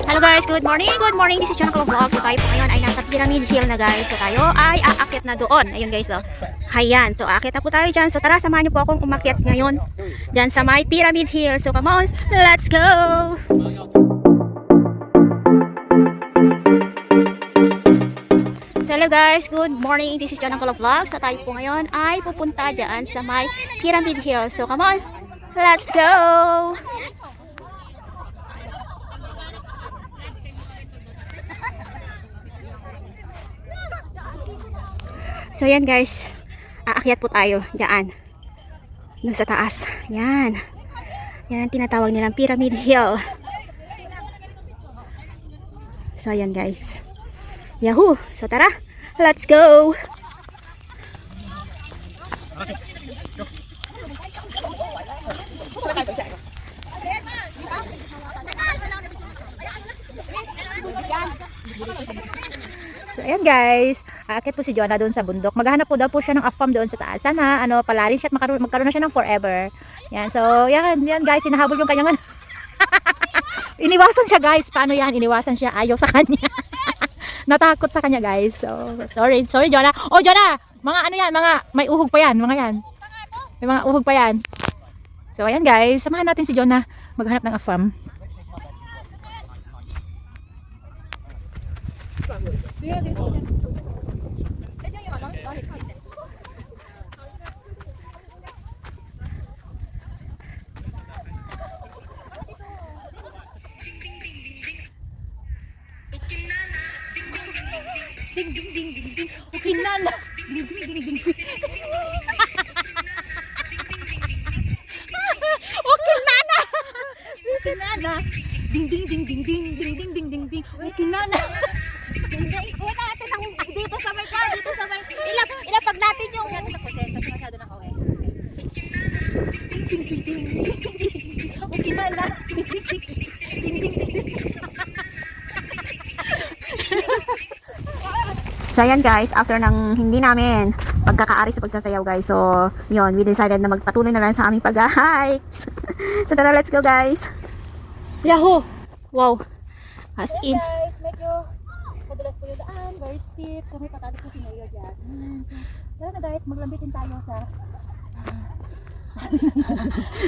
Hello guys, good morning, good morning. This is Jonah Vlog. So tayo po ngayon ay nasa Pyramid Hill na guys. So tayo ay aakyat na doon. Ayun guys, oh. Hayan. So aakyat na po tayo dyan. So tara, samahan niyo po akong umakyat ngayon dyan sa may Pyramid Hill. So come on, let's go! So hello guys, good morning. This is Jonah Vlog. So tayo po ngayon ay pupunta dyan sa may Pyramid Hill. So come on, let's go! So yan guys, aakyat po tayo diyan. Doon sa taas. Yan. Yan ang tinatawag nilang Pyramid Hill. So yan guys. Yahoo! So tara, let's go! So ayan guys, aakyat po si Jonah doon sa bundok. Maghahanap po daw po siya ng afam doon sa taas. Sana palarin siya at magkaroon na siya ng forever. Yan, so yan guys, hinahabol yung kanyang iniwasan siya guys. Paano yan? Iniwasan siya, ayaw sa kanya. Natakot sa kanya guys. So sorry Jonah. Oh Jonah, mga ano yan, mga may uhog pa yan, mga yan. May mga uhog pa yan. So ayan guys, samahan natin si Jonah maghanap ng afam. Ding ding ding ding ding. Ukinana. Ding ding ding ding. Ukinana. Ukinana. Ding ding ding ding ding ding ding ding ding ding. Ukinana. Una natin ang dito sa may dito sa may ilapag natin yung masyado na kawe. Ding ding ding ding. Ukinana. Ding ding ding ding. So ayan guys, after ng hindi namin pagkakaari sa pagsasayaw guys, so yun, we decided na magpatuloy na lang sa aming pag-hike. So tara, let's go guys. Yahoo! Wow! As in. Guys, medyo madulas po yung daan, very steep. So may patalik po si Mayor dyan. Tara na guys, maglambitin tayo sa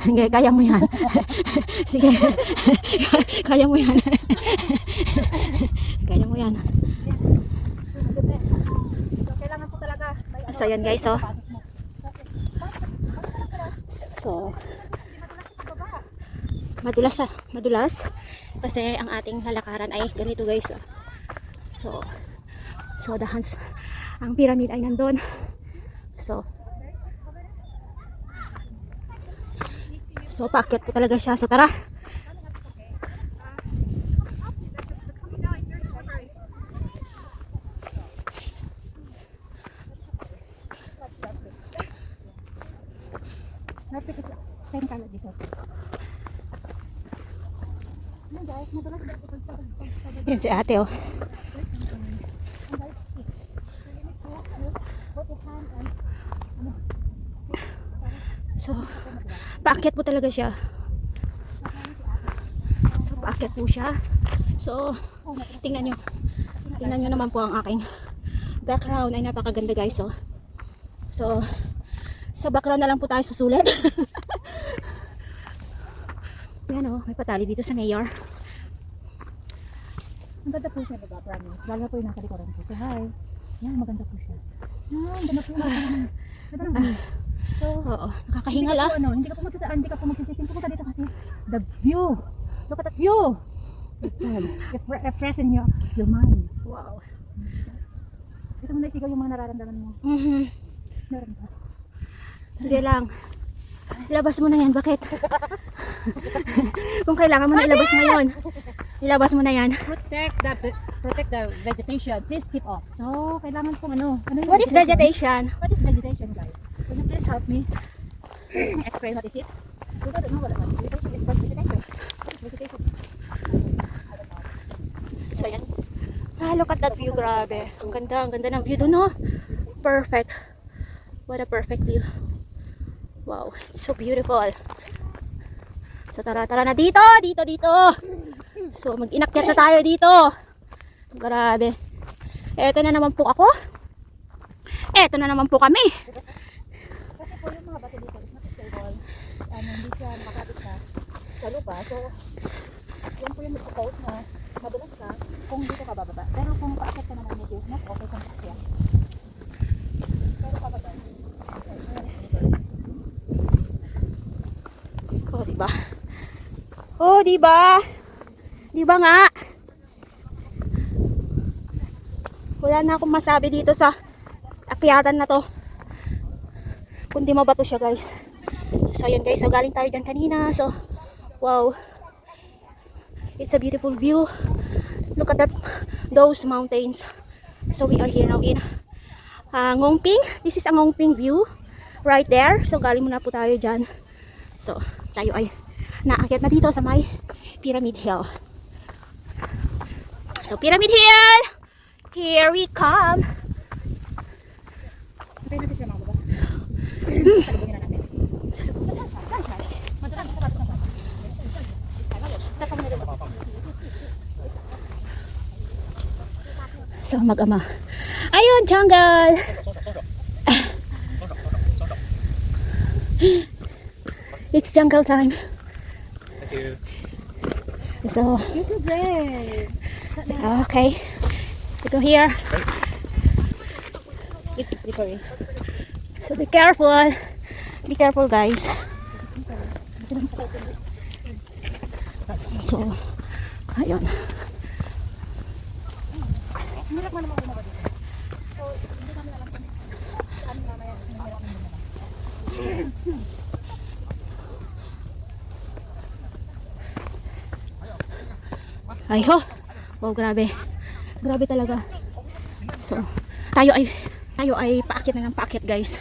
Sige, kaya mo yan. Sige. Kaya mo yan. Kaya mo yan. So yan guys, oh. So madulas kasi ang ating lalakaran ay ganito guys, oh. So the hands, ang pyramid ay nandun. So paakyat po talaga siya. So tara. Same color this also. Guys, madulas yan si ate, oh. So paakyat po talaga siya. So paakyat po siya. So tingnan nyo naman po ang aking background ay napakaganda guys, oh. So sa background na lang po tayo susulit. Yan, oh, may patali dito sa Mayor. Ang ganda po siya, diba? Promise. Lalo po yung nasa likuran po. So hi. Yan, maganda po siya. Yan, ganda po. So, oo, nakakahingal ah. Hindi ka po magsisising. Pumunta dito kasi the view. Look at that view. Refreshing your mind. Wow. Ito mo na isigaw yung mga nararamdaman mo. Meron ba? Hindi lang. Ilabas mo na yan. Bakit? Kung kailangan mo na ilabas ngayon. Ilabas mo na yan. Protect the vegetation. Please keep off. So, kailangan pong What is vegetation? What is vegetation, guys? Can you please help me explain what is it? Because I don't know what vegetation is. Vegetation. What is vegetation? So, yan. Look at that view. Grabe. Ang ganda ng view doon, no? Perfect. What a perfect view. Wow, it's so beautiful. So tara na dito. So, mag-inakyat na tayo dito. Grabe. Eto na naman po ako. Eto na naman po kami. Kasi po yung mga bato dito is not stable. Hindi siya nakakapit sa lupa. So, yan po yung mag-propose na madulas ka kung dito ka bababa. Pero kung paakit ka naman medyo, mas okay kung paakit. Pero pababa. Oh, diba? Oh, diba? Diba nga? Wala na akong masabi dito sa akyatan na to. Kundi mabato siya, guys. So, yun guys. So, galing tayo dyan kanina. So, wow. It's a beautiful view. Look at that, those mountains. So, we are here now in Ngongping. This is a Ngongping view. Right there. So, galing muna po tayo dyan. So, tayo ay naakyat na dito sa may Pyramid Hill. So, Pyramid Hill! Here we come! Patay natin sila mga baba. Salubungin na natin. Madalang sa bato sa bato. Stop pa muna doon. So, mag-ama. Ayun, jungle! It's jungle time. Thank you. So, You're so brave. okay. We go here. It's slippery. So, be careful. Be careful, guys. So, ayun. Hirap man naman bumaba dito. So, hindi namin alam kung saan mamaya hirap namin bumaba. Ay ho. Wow, grabe. Grabe talaga. So, tayo ay paakyat na ng paakyat, guys.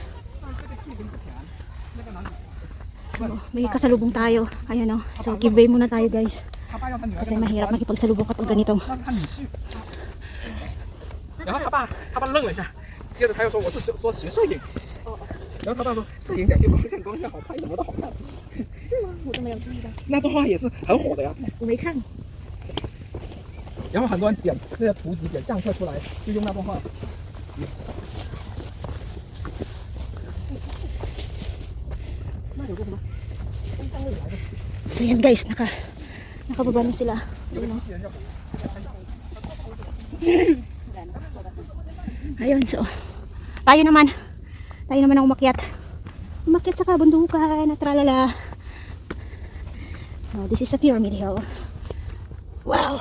So, may kasalubong tayo. Ayun oh. So, give way muna tayo, guys. Kasi mahirap makipagsalubong kapag ganitong. 然后他爸愣了一下，接着他又说我是说学摄影，然后他爸说摄影讲究光线，光线好拍什么都好看，是吗？我都没有注意到，那动画也是很火的呀。我没看。然后很多人剪那个图纸剪相册出来，就用那动画。 So, yan guys. Nakababa na sila. Ayun, so. Tayo naman ang umakyat. Umakyat sa kabundukan at tralala. So, this is a Pyramid Hill. Wow!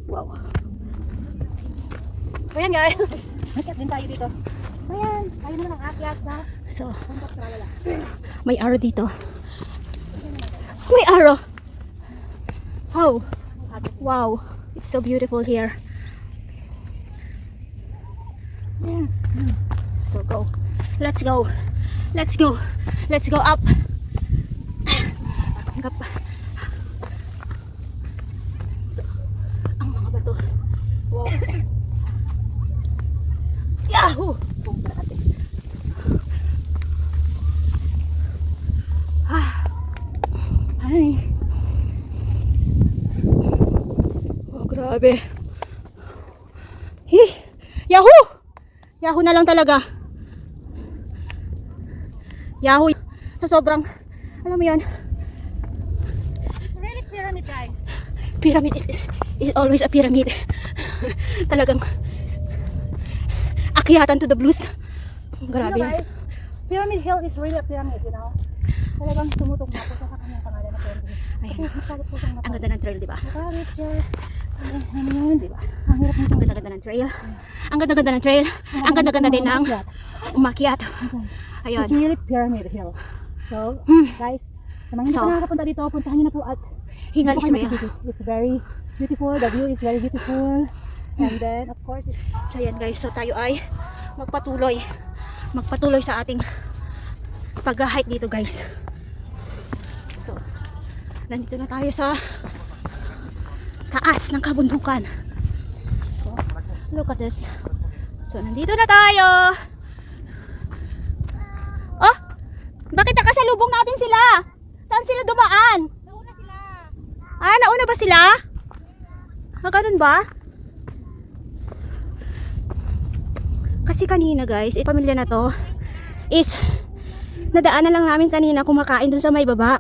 Wow. So yan guys, akyat din tayo dito. So yan, tayo naman ang akyat sa So, bundok tralala. may arrow dito. May arrow! Oh! Wow! It's so beautiful here. So go. Let's go. Let's go. Let's go up. Up. So, ang mga bato. Wow. Yahoo! Ay. Oh, grabe. Hi! Yahoo! Yahoo na lang talaga. Yahoo! Sa sobrang, alam mo yan, It's really pyramid guys. pyramid is always a pyramid. Talagang akyatan to the blues. Grabe. You know guys, Pyramid Hill is really a pyramid, you know. Talagang tumutok na po siya sa kanyang pangalan na pyramid. Kasi Ayun. masyado po siyang Ang ganda ng trail, di ba? nakawit siya. Ano yun, Di ba? ang hirap Ang ganda-ganda ng trail. Ang ganda-ganda ng trail. Ang ganda-ganda din ng umakyat. Ayun. It's really Pyramid Hill. So, guys, sa mga hindi So, pa nakakapunta dito, puntahan nyo na po at Hingal dito kayo Israel. makikita. It's very beautiful. The view is very beautiful. And then, of course, So yan guys, so tayo ay magpatuloy sa ating pag-hike dito guys. So, nandito na tayo sa taas ng kabundukan. So, look at this. So, nandito na tayo. Oh, Nakasalubong natin sila. Saan sila dumaan? Nauna sila. Ah, nauna ba sila? Ah, ganun ba? Kasi kanina guys, pamilya na to is nadaanan lang namin kanina kumakain dun sa may baba.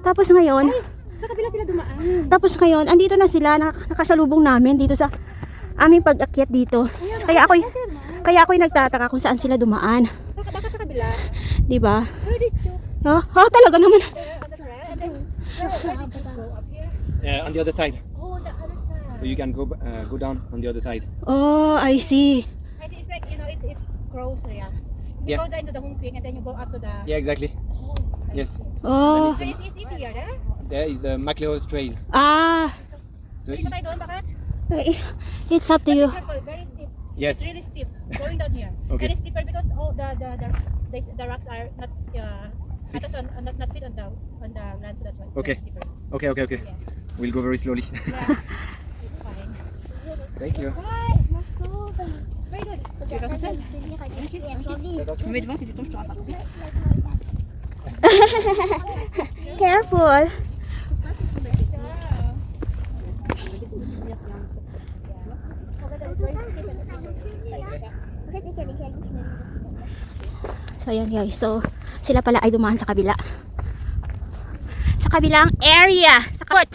Tapos ngayon, Sa kabila sila dumaan. andito na sila, nakasalubong namin dito sa aming pag-akyat dito. Kaya ako'y nagtataka kung saan sila dumaan. Baka sa kabila. Di ba? Where did you? Talaga naman. On the trail? And then, where did you go up here? On the other side. Oh, the other side. So you can go down on the other side. Oh, I see. I see, it's like, it's gross area. You Yeah. go down to the Hong Ping and then you go up to the... Yeah, exactly. Oh, I Yes. see. Oh, So it's easier, eh? There is the McLeod Trail. So Hindi ba tayo doon? Bakit? it's up to you. Careful, very steep. yes. It's really steep. Going down here. Okay. Very steeper because the rocks are not not fit on the ground, so that's why it's Okay. very steeper. Okay. Yeah. We'll go very slowly. Yeah. It's fine. Thank you. Hi, Masoud. Very good. Careful. So ayan guys, so sila pala ay dumaan sa kabila. Sa kabilang area, sa kot.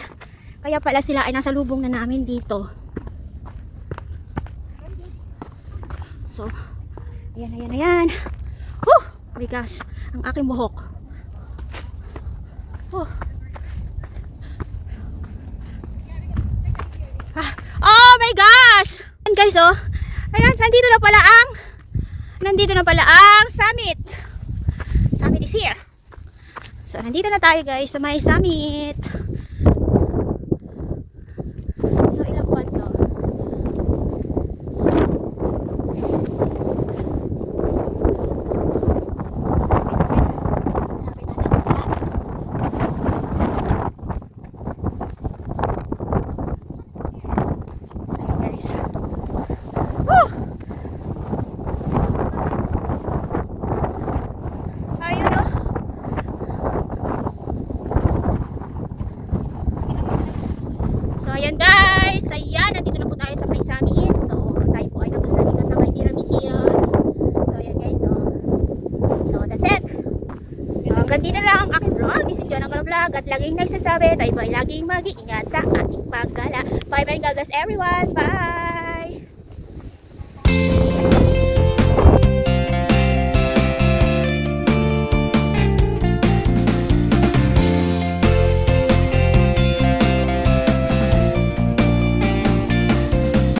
Kaya pala sila ay nasa lubong na namin dito. So, ayan. Oh my gosh, ang aking buhok. Oh my gosh! Ayan guys, oh. Ayan, nandito na pala ang summit. Summit is here. So, nandito na tayo guys sa may summit. So, ilang buwan to? Ayan guys, nandito na po tayo sa may summit. So, tayo po ay tapos na dito sa may Pyramid Hill. So, ayan guys, so that's it. So, hanggang dito lang ang aking vlog. This is Jonah Vlog at laging nagsasabi, tayo po ay laging mag-iingat sa ating paggala. Bye bye, God bless everyone. Bye!